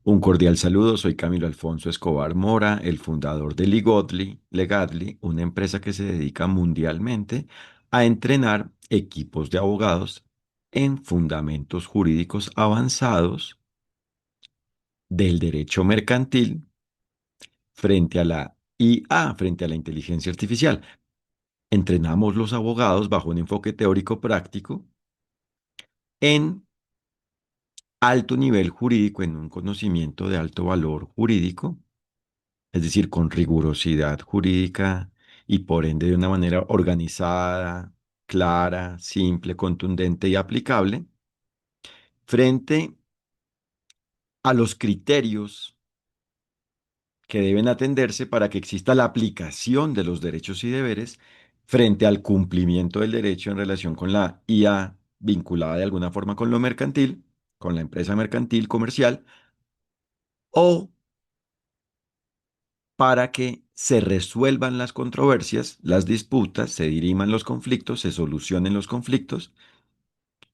Un cordial saludo, soy Camilo Alfonso Escobar Mora, el fundador de Legadly, una empresa que se dedica mundialmente a entrenar equipos de abogados en fundamentos jurídicos avanzados del derecho mercantil frente a la IA, frente a la inteligencia artificial. Entrenamos los abogados bajo un enfoque teórico práctico en alto nivel jurídico, en un conocimiento de alto valor jurídico, es decir, con rigurosidad jurídica y por ende de una manera organizada, clara, simple, contundente y aplicable, frente a los criterios que deben atenderse para que exista la aplicación de los derechos y deberes frente al cumplimiento del derecho en relación con la IA vinculada de alguna forma con lo mercantil, con la empresa mercantil comercial, o para que se resuelvan las controversias, las disputas, se diriman los conflictos, se solucionen los conflictos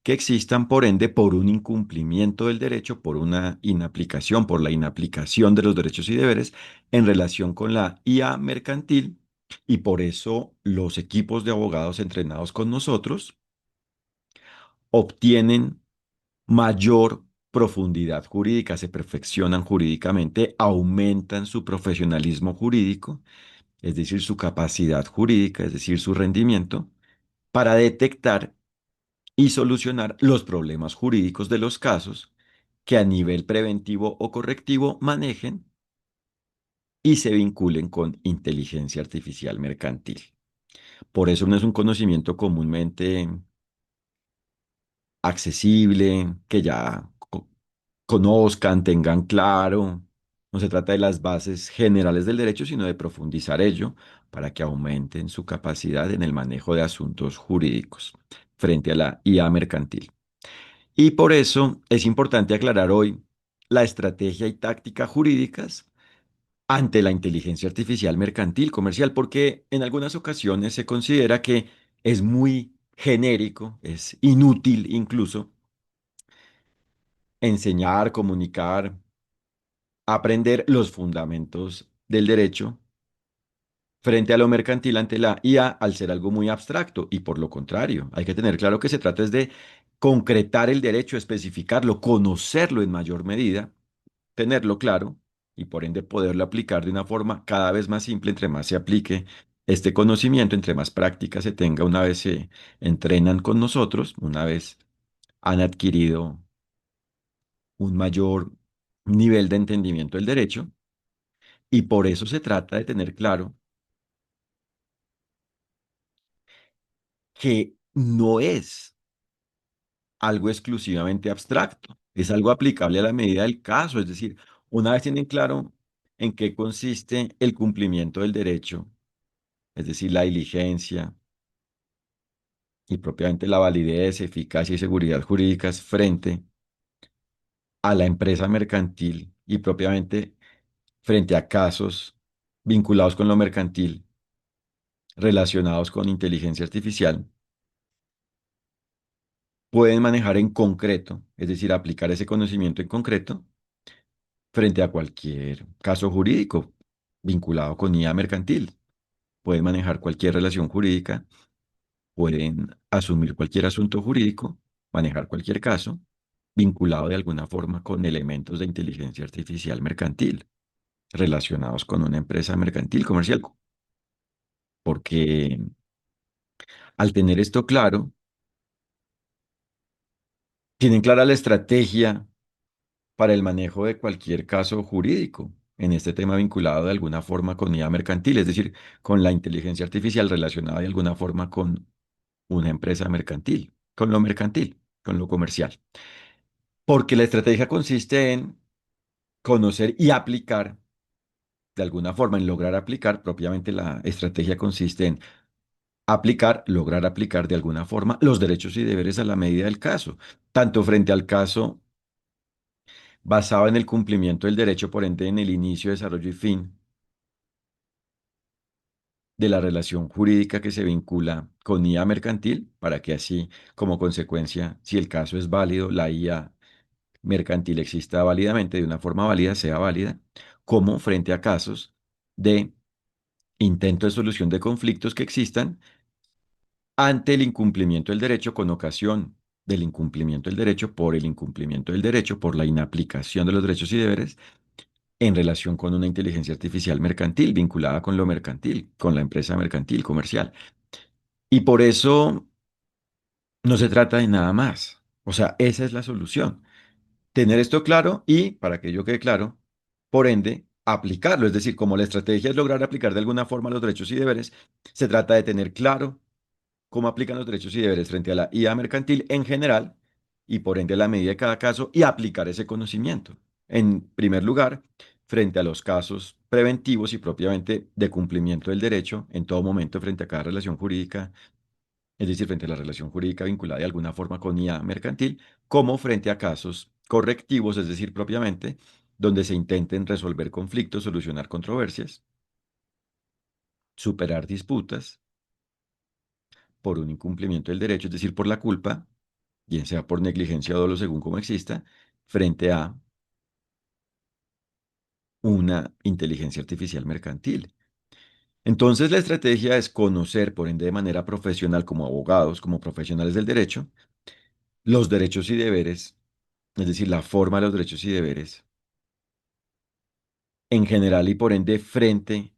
que existan, por ende, por un incumplimiento del derecho, por una inaplicación, por la inaplicación de los derechos y deberes en relación con la IA mercantil. Y por eso los equipos de abogados entrenados con nosotros obtienen mayor profundidad jurídica, se perfeccionan jurídicamente, aumentan su profesionalismo jurídico, es decir, su capacidad jurídica, es decir, su rendimiento, para detectar y solucionar los problemas jurídicos de los casos que a nivel preventivo o correctivo manejen y se vinculen con inteligencia artificial mercantil. Por eso no es un conocimiento comúnmente accesible, que ya conozcan, tengan claro. No se trata de las bases generales del derecho, sino de profundizar ello para que aumenten su capacidad en el manejo de asuntos jurídicos frente a la IA mercantil. Y por eso es importante aclarar hoy la estrategia y táctica jurídicas ante la inteligencia artificial mercantil comercial, porque en algunas ocasiones se considera que es muy genérico, es inútil incluso enseñar, comunicar, aprender los fundamentos del derecho frente a lo mercantil ante la IA al ser algo muy abstracto. Y por lo contrario, hay que tener claro que se trata es de concretar el derecho, especificarlo, conocerlo en mayor medida, tenerlo claro y por ende poderlo aplicar de una forma cada vez más simple entre más se aplique este conocimiento, entre más práctica se tenga una vez se entrenan con nosotros, una vez han adquirido un mayor nivel de entendimiento del derecho. Y por eso se trata de tener claro que no es algo exclusivamente abstracto, es algo aplicable a la medida del caso. Es decir, una vez tienen claro en qué consiste el cumplimiento del derecho, es decir, la diligencia y propiamente la validez, eficacia y seguridad jurídicas frente a la empresa mercantil y propiamente frente a casos vinculados con lo mercantil relacionados con inteligencia artificial, pueden manejar en concreto, es decir, aplicar ese conocimiento en concreto frente a cualquier caso jurídico vinculado con IA mercantil. Pueden manejar cualquier relación jurídica, pueden asumir cualquier asunto jurídico, manejar cualquier caso vinculado de alguna forma con elementos de inteligencia artificial mercantil relacionados con una empresa mercantil comercial. Porque al tener esto claro, tienen clara la estrategia para el manejo de cualquier caso jurídico en este tema vinculado de alguna forma con IA mercantil, es decir, con la inteligencia artificial relacionada de alguna forma con una empresa mercantil, con lo comercial. Porque la estrategia consiste en conocer y aplicar, de alguna forma, en lograr aplicar, propiamente la estrategia consiste en aplicar, lograr aplicar de alguna forma los derechos y deberes a la medida del caso, tanto frente al caso basado en el cumplimiento del derecho, por ende, en el inicio, desarrollo y fin de la relación jurídica que se vincula con IA mercantil, para que así, como consecuencia, si el caso es válido, la IA mercantil exista válidamente, de una forma válida, sea válida, como frente a casos de intento de solución de conflictos que existan ante el incumplimiento del derecho con ocasión del incumplimiento del derecho, por el incumplimiento del derecho, por la inaplicación de los derechos y deberes en relación con una inteligencia artificial mercantil, vinculada con lo mercantil, con la empresa mercantil, comercial. Y por eso no se trata de nada más. O sea, esa es la solución. Tener esto claro y, para que ello quede claro, por ende, aplicarlo. Es decir, como la estrategia es lograr aplicar de alguna forma los derechos y deberes, se trata de tener claro cómo aplican los derechos y deberes frente a la IA mercantil en general y por ende a la medida de cada caso y aplicar ese conocimiento. En primer lugar, frente a los casos preventivos y propiamente de cumplimiento del derecho en todo momento frente a cada relación jurídica, es decir, frente a la relación jurídica vinculada de alguna forma con IA mercantil, como frente a casos correctivos, es decir, propiamente, donde se intenten resolver conflictos, solucionar controversias, superar disputas por un incumplimiento del derecho, es decir, por la culpa, bien sea por negligencia o dolo según como exista, frente a una inteligencia artificial mercantil. Entonces, la estrategia es conocer, por ende, de manera profesional, como abogados, como profesionales del derecho, los derechos y deberes, es decir, la forma de los derechos y deberes en general y por ende frente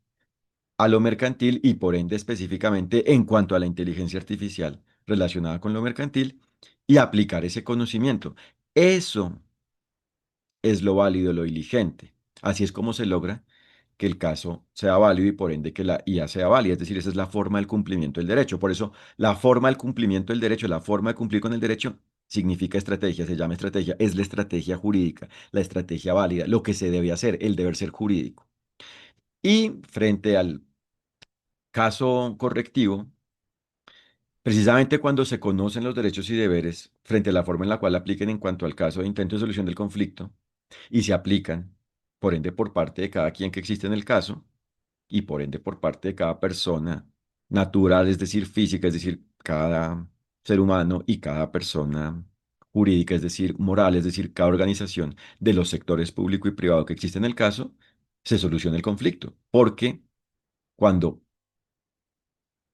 a lo mercantil y por ende específicamente en cuanto a la inteligencia artificial relacionada con lo mercantil y aplicar ese conocimiento. Eso es lo válido, lo diligente. Así es como se logra que el caso sea válido y por ende que la IA sea válida. Es decir, esa es la forma del cumplimiento del derecho. Por eso, la forma del cumplimiento del derecho, la forma de cumplir con el derecho, significa estrategia, se llama estrategia, es la estrategia jurídica, la estrategia válida, lo que se debe hacer, el deber ser jurídico. Y frente al caso correctivo, precisamente cuando se conocen los derechos y deberes frente a la forma en la cual apliquen en cuanto al caso de intento de solución del conflicto, y se aplican, por ende, por parte de cada quien que existe en el caso, y por ende por parte de cada persona natural, es decir, física, es decir, cada ser humano y cada persona jurídica, es decir, moral, es decir, cada organización de los sectores público y privado que existe en el caso, se soluciona el conflicto. Porque cuando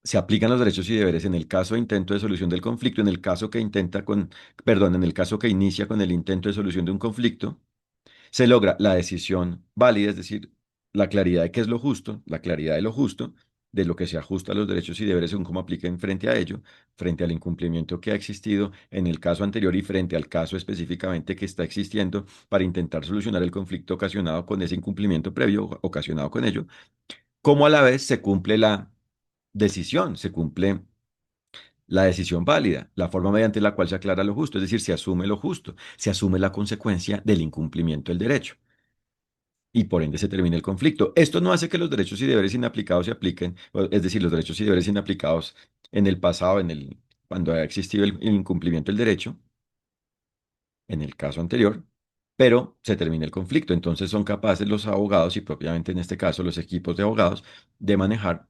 se aplican los derechos y deberes en el caso de intento de solución del conflicto, en el caso que intenta con, perdón, en el caso que inicia con el intento de solución de un conflicto, se logra la decisión válida, es decir, la claridad de qué es lo justo, la claridad de lo justo, de lo que se ajusta a los derechos y deberes según cómo apliquen frente a ello, frente al incumplimiento que ha existido en el caso anterior y frente al caso específicamente que está existiendo para intentar solucionar el conflicto ocasionado con ese incumplimiento previo ocasionado con ello, como a la vez se cumple la decisión, se cumple la decisión válida, la forma mediante la cual se aclara lo justo, es decir, se asume lo justo, se asume la consecuencia del incumplimiento del derecho y por ende se termina el conflicto. Esto no hace que los derechos y deberes inaplicados se apliquen, es decir, los derechos y deberes inaplicados en el pasado, cuando ha existido el incumplimiento del derecho, en el caso anterior, pero se termina el conflicto. Entonces son capaces los abogados y propiamente en este caso los equipos de abogados de manejar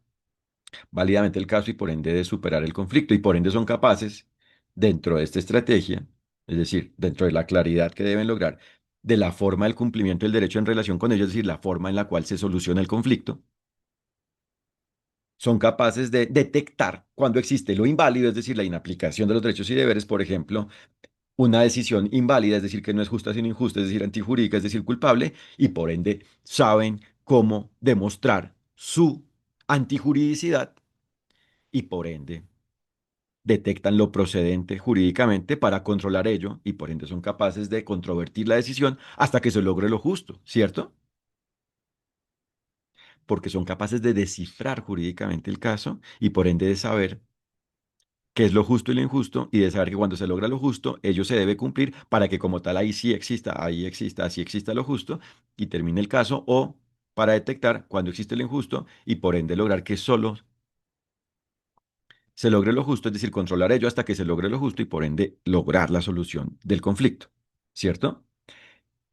válidamente el caso y por ende de superar el conflicto y por ende son capaces, dentro de esta estrategia, es decir, dentro de la claridad que deben lograr, de la forma del cumplimiento del derecho en relación con ello, es decir, la forma en la cual se soluciona el conflicto, son capaces de detectar cuando existe lo inválido, es decir, la inaplicación de los derechos y deberes, por ejemplo, una decisión inválida, es decir, que no es justa sino injusta, es decir, antijurídica, es decir, culpable, y por ende saben cómo demostrar su antijuridicidad y por ende detectan lo procedente jurídicamente para controlar ello y por ende son capaces de controvertir la decisión hasta que se logre lo justo, ¿cierto? Porque son capaces de descifrar jurídicamente el caso y por ende de saber qué es lo justo y lo injusto y de saber que cuando se logra lo justo, ello se debe cumplir para que como tal ahí exista, así exista lo justo y termine el caso o para detectar cuando existe lo injusto y por ende lograr que solo se logre lo justo, es decir, controlar ello hasta que se logre lo justo y por ende lograr la solución del conflicto, ¿cierto?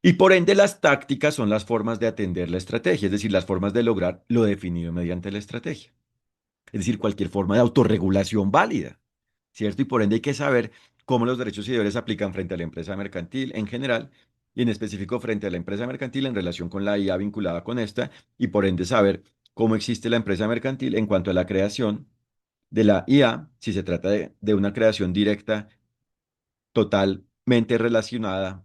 Y por ende las tácticas son las formas de atender la estrategia, es decir, las formas de lograr lo definido mediante la estrategia. Es decir, cualquier forma de autorregulación válida, ¿cierto? Y por ende hay que saber cómo los derechos y deberes se aplican frente a la empresa mercantil en general y en específico frente a la empresa mercantil en relación con la IA vinculada con esta y por ende saber cómo existe la empresa mercantil en cuanto a la creación de la IA, si se trata de una creación directa totalmente relacionada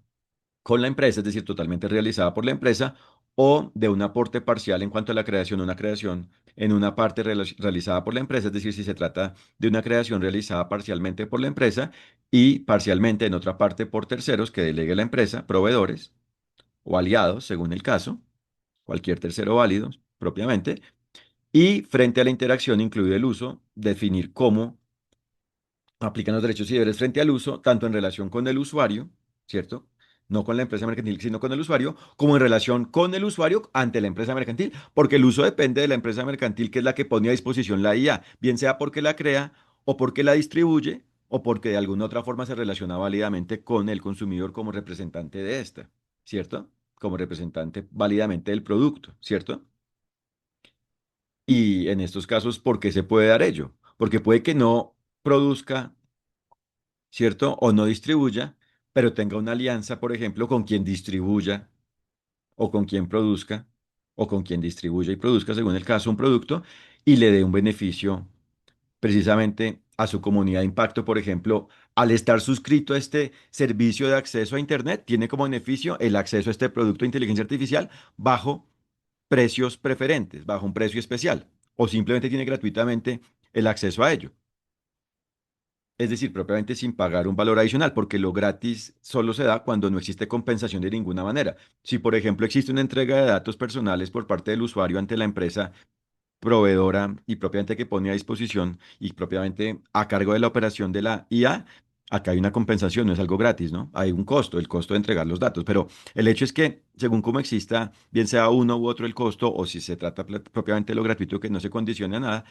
con la empresa, es decir, totalmente realizada por la empresa, o de un aporte parcial en cuanto a la creación, una creación en una parte realizada por la empresa, es decir, si se trata de una creación realizada parcialmente por la empresa y parcialmente en otra parte por terceros que delegue la empresa, proveedores o aliados, según el caso, cualquier tercero válido propiamente, y frente a la interacción, incluido el uso, definir cómo aplican los derechos y deberes frente al uso, tanto en relación con el usuario, ¿cierto? No con la empresa mercantil, sino con el usuario, como en relación con el usuario ante la empresa mercantil, porque el uso depende de la empresa mercantil, que es la que pone a disposición la IA, bien sea porque la crea o porque la distribuye o porque de alguna otra forma se relaciona válidamente con el consumidor como representante de esta, ¿cierto? Como representante válidamente del producto, ¿cierto? Y en estos casos, ¿por qué se puede dar ello? Porque puede que no produzca, ¿cierto? O no distribuya, pero tenga una alianza, por ejemplo, con quien distribuya o con quien produzca o con quien distribuya y produzca, según el caso, un producto y le dé un beneficio precisamente a su comunidad de impacto. Por ejemplo, al estar suscrito a este servicio de acceso a Internet, tiene como beneficio el acceso a este producto de inteligencia artificial bajo precios preferentes, bajo un precio especial, o simplemente tiene gratuitamente el acceso a ello. Es decir, propiamente sin pagar un valor adicional, porque lo gratis solo se da cuando no existe compensación de ninguna manera. Si, por ejemplo, existe una entrega de datos personales por parte del usuario ante la empresa proveedora y propiamente que pone a disposición y propiamente a cargo de la operación de la IA, acá hay una compensación, no es algo gratis, ¿no? Hay un costo, el costo de entregar los datos, pero el hecho es que según cómo exista, bien sea uno u otro el costo, o si se trata propiamente de lo gratuito que no se condiciona a nada,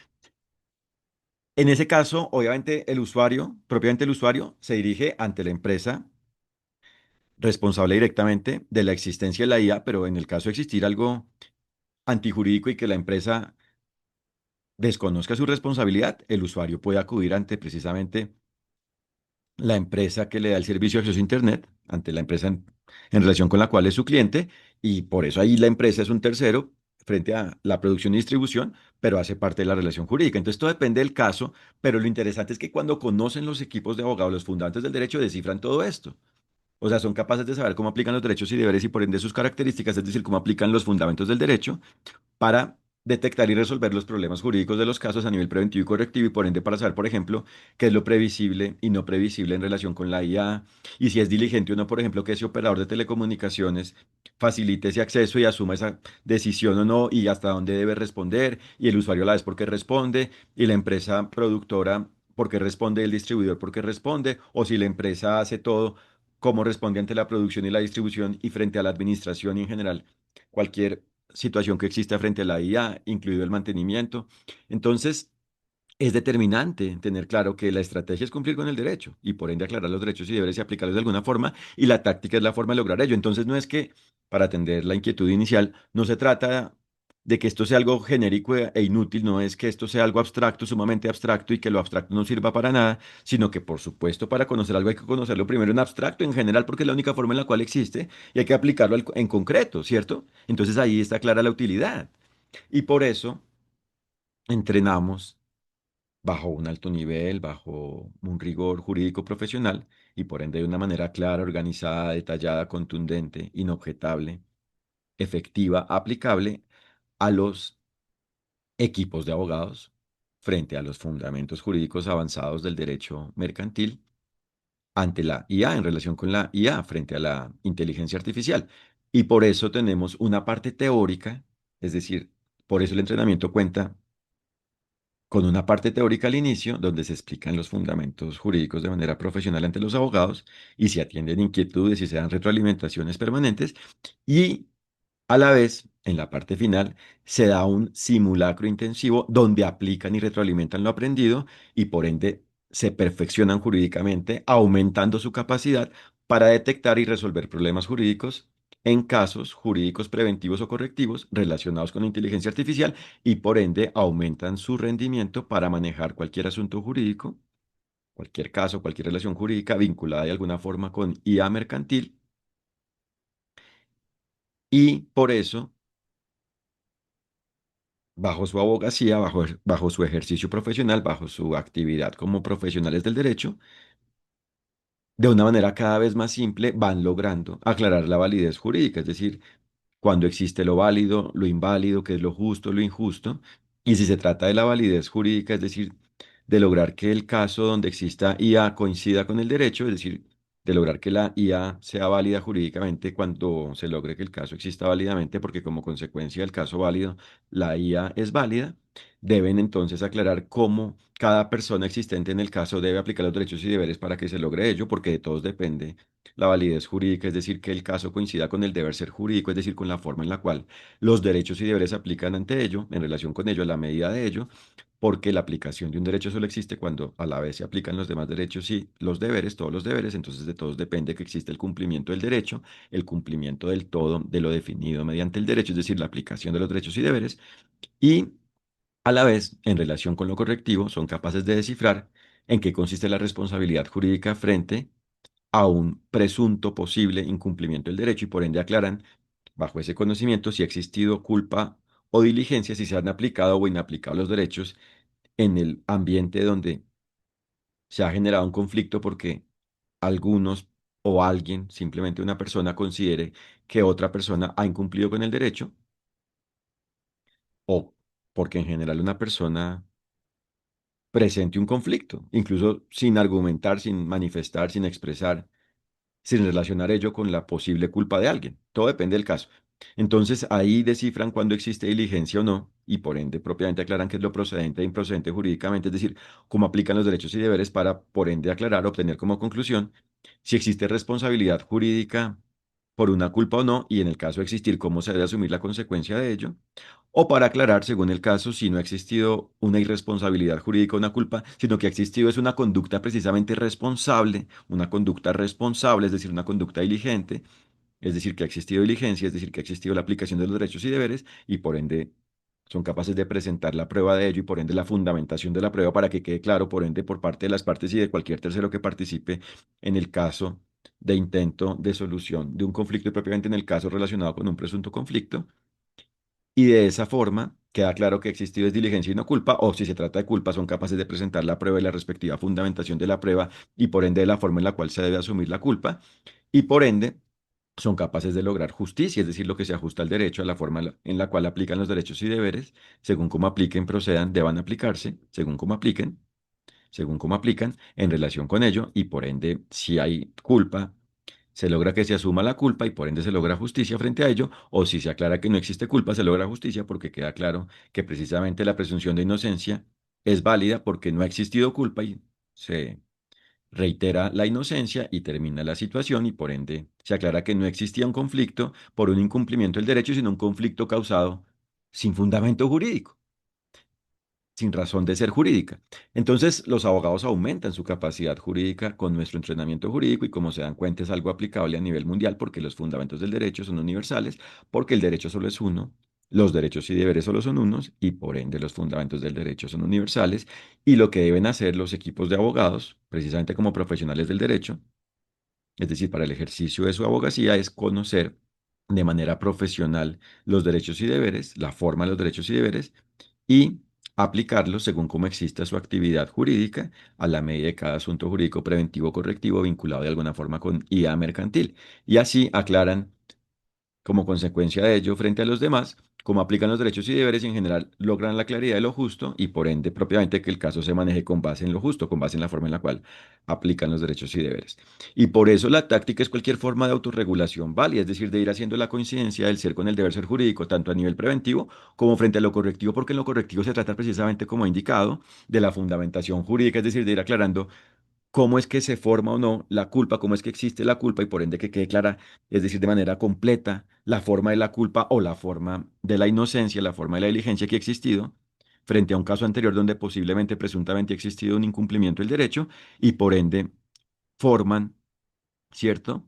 en ese caso, obviamente, el usuario, propiamente el usuario, se dirige ante la empresa responsable directamente de la existencia de la IA, pero en el caso de existir algo antijurídico y que la empresa desconozca su responsabilidad, el usuario puede acudir ante precisamente la empresa que le da el servicio de acceso a Internet, ante la empresa en relación con la cual es su cliente, y por eso ahí la empresa es un tercero frente a la producción y distribución, pero hace parte de la relación jurídica. Entonces, todo depende del caso, pero lo interesante es que cuando conocen los equipos de abogados, los fundantes del derecho, descifran todo esto. O sea, son capaces de saber cómo aplican los derechos y deberes y por ende sus características, es decir, cómo aplican los fundamentos del derecho para detectar y resolver los problemas jurídicos de los casos a nivel preventivo y correctivo y por ende para saber, por ejemplo, qué es lo previsible y no previsible en relación con la IA y si es diligente o no, por ejemplo, que ese operador de telecomunicaciones facilite ese acceso y asuma esa decisión o no y hasta dónde debe responder y el usuario a la vez por qué responde y la empresa productora por qué responde, el distribuidor por qué responde o si la empresa hace todo, cómo responde ante la producción y la distribución y frente a la administración y en general cualquier situación que exista frente a la IA, incluido el mantenimiento. Entonces, es determinante tener claro que la estrategia es cumplir con el derecho y por ende aclarar los derechos y deberes y aplicarlos de alguna forma y la táctica es la forma de lograr ello. Entonces, no es que, para atender la inquietud inicial, no se trata de que esto sea algo genérico e inútil, no es que esto sea algo abstracto, sumamente abstracto y que lo abstracto no sirva para nada, sino que, por supuesto, para conocer algo hay que conocerlo primero en abstracto, en general, porque es la única forma en la cual existe y hay que aplicarlo en concreto, ¿cierto? Entonces ahí está clara la utilidad. Y por eso entrenamos bajo un alto nivel, bajo un rigor jurídico profesional y por ende de una manera clara, organizada, detallada, contundente, inobjetable, efectiva, aplicable a los equipos de abogados frente a los fundamentos jurídicos avanzados del derecho mercantil ante la IA en relación con la IA frente a la inteligencia artificial. Y por eso tenemos una parte teórica, es decir, por eso el entrenamiento cuenta con una parte teórica al inicio, donde se explican los fundamentos jurídicos de manera profesional ante los abogados y se atienden inquietudes y se dan retroalimentaciones permanentes. Y a la vez, en la parte final, se da un simulacro intensivo donde aplican y retroalimentan lo aprendido y por ende se perfeccionan jurídicamente, aumentando su capacidad para detectar y resolver problemas jurídicos en casos jurídicos preventivos o correctivos relacionados con la inteligencia artificial y por ende aumentan su rendimiento para manejar cualquier asunto jurídico, cualquier caso, cualquier relación jurídica vinculada de alguna forma con IA mercantil y por eso, bajo su abogacía, bajo su ejercicio profesional, bajo su actividad como profesionales del derecho, de una manera cada vez más simple, van logrando aclarar la validez jurídica, es decir, cuando existe lo válido, lo inválido, qué es lo justo, lo injusto. Y si se trata de la validez jurídica, es decir, de lograr que el caso donde exista IA coincida con el derecho, es decir, de lograr que la IA sea válida jurídicamente cuando se logre que el caso exista válidamente, porque como consecuencia del caso válido, la IA es válida, deben entonces aclarar cómo cada persona existente en el caso debe aplicar los derechos y deberes para que se logre ello, porque de todos depende la validez jurídica, es decir, que el caso coincida con el deber ser jurídico, es decir, con la forma en la cual los derechos y deberes se aplican ante ello, en relación con ello, a la medida de ello, porque la aplicación de un derecho solo existe cuando a la vez se aplican los demás derechos y los deberes, todos los deberes, entonces de todos depende que exista el cumplimiento del derecho, el cumplimiento del todo de lo definido mediante el derecho, es decir, la aplicación de los derechos y deberes, y a la vez, en relación con lo correctivo, son capaces de descifrar en qué consiste la responsabilidad jurídica frente a un presunto posible incumplimiento del derecho y por ende aclaran, bajo ese conocimiento, si ha existido culpa o diligencia, si se han aplicado o inaplicado los derechos en el ambiente donde se ha generado un conflicto porque algunos o alguien, simplemente una persona, considere que otra persona ha incumplido con el derecho o porque en general una persona presente un conflicto, incluso sin argumentar, sin manifestar, sin expresar, sin relacionar ello con la posible culpa de alguien. Todo depende del caso. Entonces ahí descifran cuando existe diligencia o no, y por ende propiamente aclaran qué es lo procedente e improcedente jurídicamente, es decir, cómo aplican los derechos y deberes para, por ende, aclarar, obtener como conclusión si existe responsabilidad jurídica por una culpa o no, y en el caso de existir, cómo se debe asumir la consecuencia de ello, o para aclarar, según el caso, si no ha existido una irresponsabilidad jurídica o una culpa, sino que ha existido es una conducta precisamente responsable, una conducta responsable, es decir, una conducta diligente, es decir, que ha existido diligencia, es decir, que ha existido la aplicación de los derechos y deberes, y por ende son capaces de presentar la prueba de ello y por ende la fundamentación de la prueba para que quede claro, por ende, por parte de las partes y de cualquier tercero que participe en el caso de intento de solución de un conflicto y propiamente en el caso relacionado con un presunto conflicto. Y de esa forma queda claro que ha existido es diligencia y no culpa, o si se trata de culpa, son capaces de presentar la prueba y la respectiva fundamentación de la prueba y por ende de la forma en la cual se debe asumir la culpa, y por ende son capaces de lograr justicia, es decir, lo que se ajusta al derecho, a la forma en la cual aplican los derechos y deberes, según cómo apliquen, procedan, deban aplicarse, según cómo apliquen, según cómo aplican, en relación con ello, y por ende, si hay culpa, se logra que se asuma la culpa y por ende se logra justicia frente a ello, o si se aclara que no existe culpa, se logra justicia porque queda claro que precisamente la presunción de inocencia es válida porque no ha existido culpa y se reitera la inocencia y termina la situación y por ende se aclara que no existía un conflicto por un incumplimiento del derecho, sino un conflicto causado sin fundamento jurídico, sin razón de ser jurídica. Entonces, los abogados aumentan su capacidad jurídica con nuestro entrenamiento jurídico y como se dan cuenta es algo aplicable a nivel mundial porque los fundamentos del derecho son universales, porque el derecho solo es uno, los derechos y deberes solo son unos y por ende los fundamentos del derecho son universales y lo que deben hacer los equipos de abogados, precisamente como profesionales del derecho, es decir, para el ejercicio de su abogacía es conocer de manera profesional los derechos y deberes, la forma de los derechos y deberes y aplicarlos según cómo exista su actividad jurídica a la medida de cada asunto jurídico preventivo o correctivo vinculado de alguna forma con IA mercantil. Y así aclaran como consecuencia de ello, frente a los demás, cómo aplican los derechos y deberes y en general logran la claridad de lo justo y por ende propiamente que el caso se maneje con base en lo justo, con base en la forma en la cual aplican los derechos y deberes. Y por eso la táctica es cualquier forma de autorregulación válida, es decir, de ir haciendo la coincidencia del ser con el deber ser jurídico, tanto a nivel preventivo como frente a lo correctivo, porque en lo correctivo se trata precisamente, como he indicado, de la fundamentación jurídica, es decir, de ir aclarando cómo es que se forma o no la culpa, cómo es que existe la culpa y por ende que quede clara, es decir, de manera completa, la forma de la culpa o la forma de la inocencia, la forma de la diligencia que ha existido frente a un caso anterior donde posiblemente, presuntamente ha existido un incumplimiento del derecho y por ende forman, ¿cierto?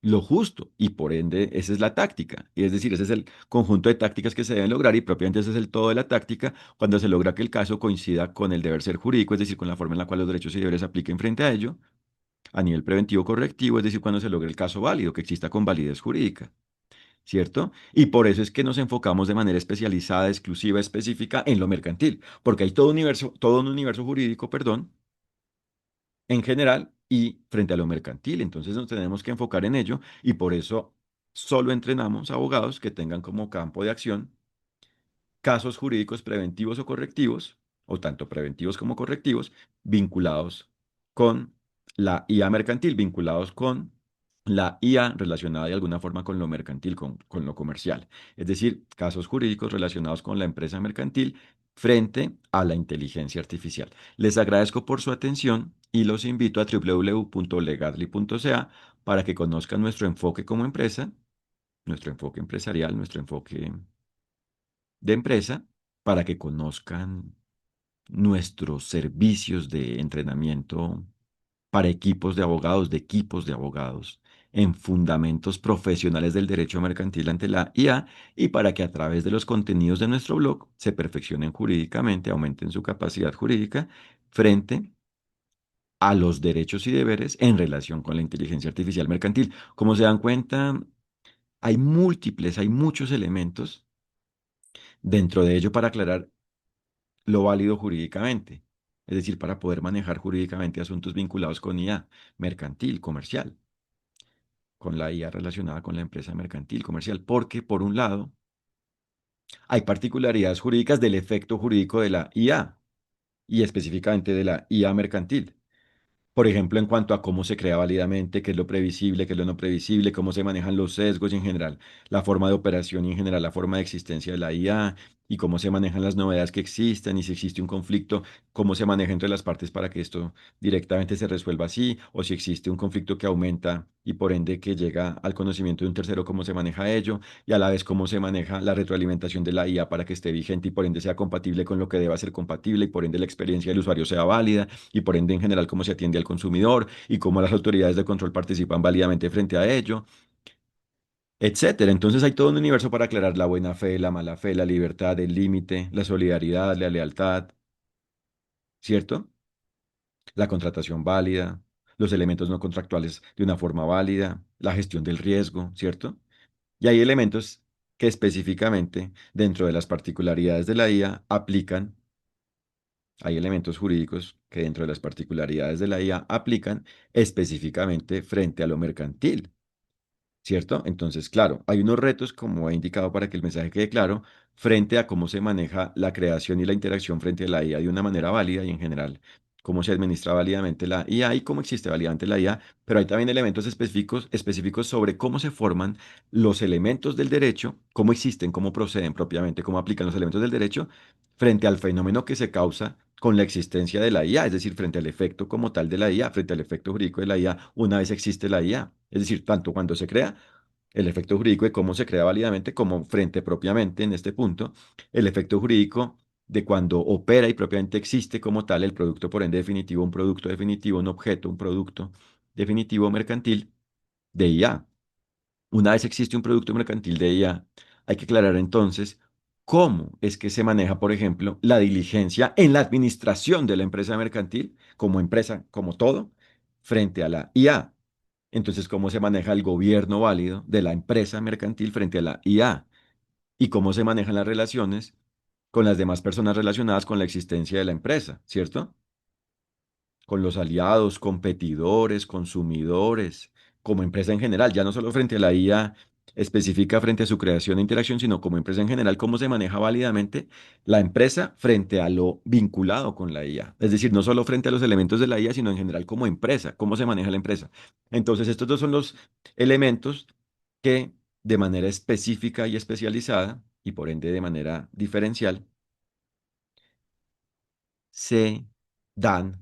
Lo justo y por ende esa es la táctica. Y es decir, ese es el conjunto de tácticas que se deben lograr y propiamente ese es el todo de la táctica cuando se logra que el caso coincida con el deber ser jurídico, es decir, con la forma en la cual los derechos y deberes se apliquen frente a ello a nivel preventivo correctivo, es decir, cuando se logre el caso válido, que exista con validez jurídica. ¿cierto? Y por eso es que nos enfocamos de manera especializada, exclusiva, específica en lo mercantil, porque hay todo un universo jurídico, perdón, en general y frente a lo mercantil. Entonces nos tenemos que enfocar en ello y por eso solo entrenamos abogados que tengan como campo de acción casos jurídicos preventivos o correctivos, o tanto preventivos como correctivos, vinculados con la IA mercantil, vinculados con la IA relacionada de alguna forma con lo mercantil, con lo comercial. Es decir, casos jurídicos relacionados con la empresa mercantil frente a la inteligencia artificial. Les agradezco por su atención y los invito a www.legadly.ca para que conozcan nuestro enfoque como empresa, nuestro enfoque empresarial, nuestro enfoque de empresa para que conozcan nuestros servicios de entrenamiento para equipos de equipos de abogados en fundamentos profesionales del derecho mercantil ante la IA y para que a través de los contenidos de nuestro blog se perfeccionen jurídicamente, aumenten su capacidad jurídica frente a los derechos y deberes en relación con la inteligencia artificial mercantil. Como se dan cuenta, hay muchos elementos dentro de ello para aclarar lo válido jurídicamente, es decir, para poder manejar jurídicamente asuntos vinculados con IA mercantil, comercial, con la IA relacionada con la empresa mercantil, comercial, porque por un lado hay particularidades jurídicas del efecto jurídico de la IA y específicamente de la IA mercantil. Por ejemplo, en cuanto a cómo se crea válidamente, qué es lo previsible, qué es lo no previsible, cómo se manejan los sesgos y en general la forma de operación y en general la forma de existencia de la IA y cómo se manejan las novedades que existen y si existe un conflicto, cómo se maneja entre las partes para que esto directamente se resuelva así o si existe un conflicto que aumenta y por ende que llega al conocimiento de un tercero, cómo se maneja ello y a la vez cómo se maneja la retroalimentación de la IA para que esté vigente y por ende sea compatible con lo que deba ser compatible y por ende la experiencia del usuario sea válida y por ende en general cómo se atiende al consumidor y cómo las autoridades de control participan válidamente frente a ello, etcétera. Entonces hay todo un universo para aclarar la buena fe, la mala fe, la libertad, el límite, la solidaridad, la lealtad, ¿cierto? La contratación válida, los elementos no contractuales de una forma válida, la gestión del riesgo, ¿cierto? Y hay elementos que específicamente dentro de las particularidades de la IA aplican. Hay elementos jurídicos que dentro de las particularidades de la IA aplican específicamente frente a lo mercantil, ¿cierto? Entonces, claro, hay unos retos, como he indicado para que el mensaje quede claro, frente a cómo se maneja la creación y la interacción frente a la IA de una manera válida y en general, cómo se administra válidamente la IA y cómo existe válidamente la IA, pero hay también elementos específicos sobre cómo se forman los elementos del derecho, cómo existen, cómo proceden propiamente, cómo aplican los elementos del derecho frente al fenómeno que se causa con la existencia de la IA, es decir, frente al efecto como tal de la IA, frente al efecto jurídico de la IA, una vez existe la IA. Es decir, tanto cuando se crea el efecto jurídico de cómo se crea válidamente, como frente propiamente en este punto, el efecto jurídico de cuando opera y propiamente existe como tal el producto, por ende definitivo, un producto definitivo, un objeto, un producto definitivo mercantil de IA. Una vez existe un producto mercantil de IA, hay que aclarar entonces cómo es que se maneja, por ejemplo, la diligencia en la administración de la empresa mercantil, como empresa, como todo, frente a la IA. Entonces, cómo se maneja el gobierno válido de la empresa mercantil frente a la IA y cómo se manejan las relaciones con las demás personas relacionadas con la existencia de la empresa, ¿cierto? Con los aliados, competidores, consumidores, como empresa en general, ya no solo frente a la IA específica frente a su creación e interacción, sino como empresa en general, cómo se maneja válidamente la empresa frente a lo vinculado con la IA. Es decir, no solo frente a los elementos de la IA, sino en general como empresa, cómo se maneja la empresa. Entonces, estos dos son los elementos que de manera específica y especializada, y por ende de manera diferencial, se dan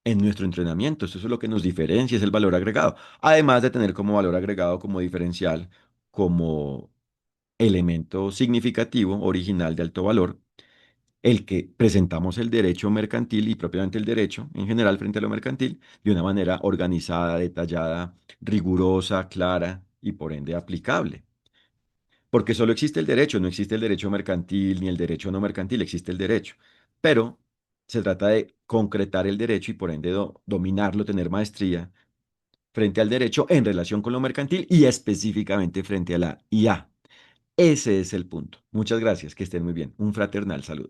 en nuestro entrenamiento. Eso es lo que nos diferencia, es el valor agregado. Además de tener como valor agregado, como diferencial, como elemento significativo, original de alto valor, el que presentamos el derecho mercantil y propiamente el derecho en general frente a lo mercantil de una manera organizada, detallada, rigurosa, clara y por ende aplicable. Porque solo existe el derecho, no existe el derecho mercantil ni el derecho no mercantil, existe el derecho. Pero se trata de concretar el derecho y por ende dominarlo, tener maestría frente al derecho en relación con lo mercantil y específicamente frente a la IA. Ese es el punto. Muchas gracias, que estén muy bien. Un fraternal saludo.